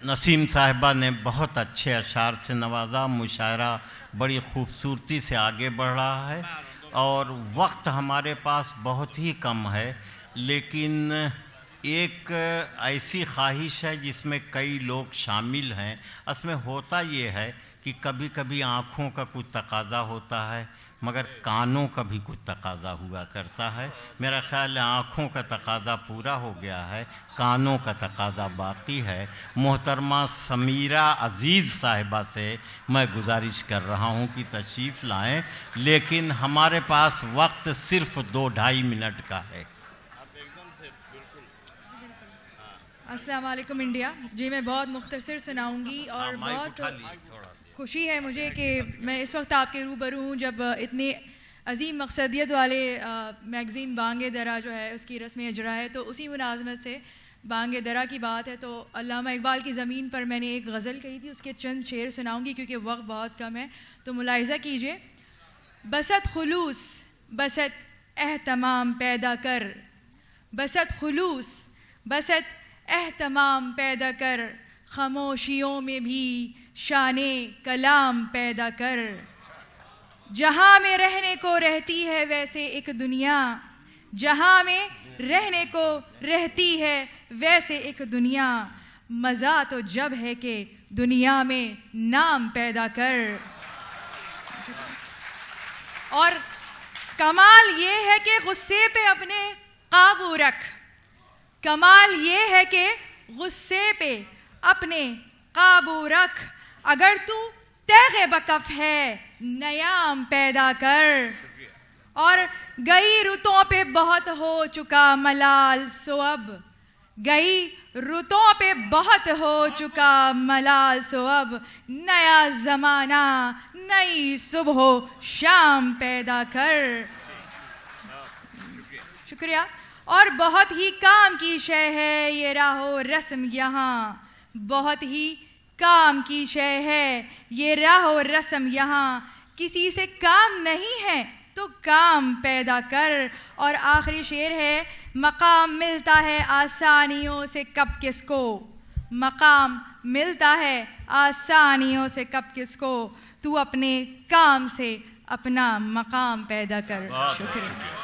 नसीम साहिबा ने बहुत अच्छे अशार से नवाजा, मुशायरा बड़ी खूबसूरती से आगे बढ़ रहा है और वक्त हमारे पास बहुत ही कम है, लेकिन एक ऐसी ख्वाहिश है जिसमें कई लोग शामिल हैं। उसमें होता ये है कि कभी कभी आँखों का कुछ तकाज़ा होता है मगर कानों का भी कुछ तकाज़ा हुआ करता है। मेरा ख़्याल है आँखों का तकाज़ा पूरा हो गया है, कानों का तकाज़ा बाकी है। मोहतरमा समीरा अज़ीज़ साहिबा से मैं गुजारिश कर रहा हूँ कि तशरीफ़ लाएं, लेकिन हमारे पास वक्त सिर्फ़ 2-2.5 मिनट का है। अस्सलाम वालेकुम इंडिया जी, मैं बहुत मुख्तसर सुनाऊंगी और बहुत खुशी है मुझे कि मैं इस वक्त आपके रूबरू हूँ जब इतनी अजीम मकसदियत वाले मैगज़ीन बांगे दरा जो है उसकी रस्म इजरा है। तो उसी मुनाज़मत से बांगे दरा की बात है तो अल्लामा इकबाल की ज़मीन पर मैंने एक गज़ल कही थी, उसके चंद शेर सुनाऊंगी क्योंकि वक्त बहुत कम है, तो मुलाहिज़ा कीजिए। बसत खुलूस बसत एहतमाम पैदा कर, बसत खुलूस बसत एहतमाम पैदा कर, खामोशियों में भी शाने कलाम पैदा कर। जहाँ में रहने को रहती है वैसे एक दुनिया, जहाँ में रहने को रहती है वैसे एक दुनिया, मज़ा तो जब है कि दुनिया में नाम पैदा कर। और कमाल ये है कि गुस्से पे अपने काबू रख, कमाल ये है कि गुस्से पे अपने काबू रख। अगर तू तैग़े बकफ है नयाम पैदा कर। और गई रुतों पे बहुत हो चुका मलाल, सो अब गई रुतों पे बहुत हो चुका मलाल, सो अब नया ज़माना नई सुबह शाम पैदा कर। शुक्रिया। और बहुत ही काम की शय है ये राहो रस्म यहाँ, बहुत ही काम की शय है ये राहो रस्म यहाँ, किसी से काम नहीं है तो काम पैदा कर। और आखिरी शेर है, मकाम मिलता है आसानियों से कब किसको, मकाम मिलता है आसानियों से कब किसको, तू अपने काम से अपना मकाम पैदा कर। शुक्रिया।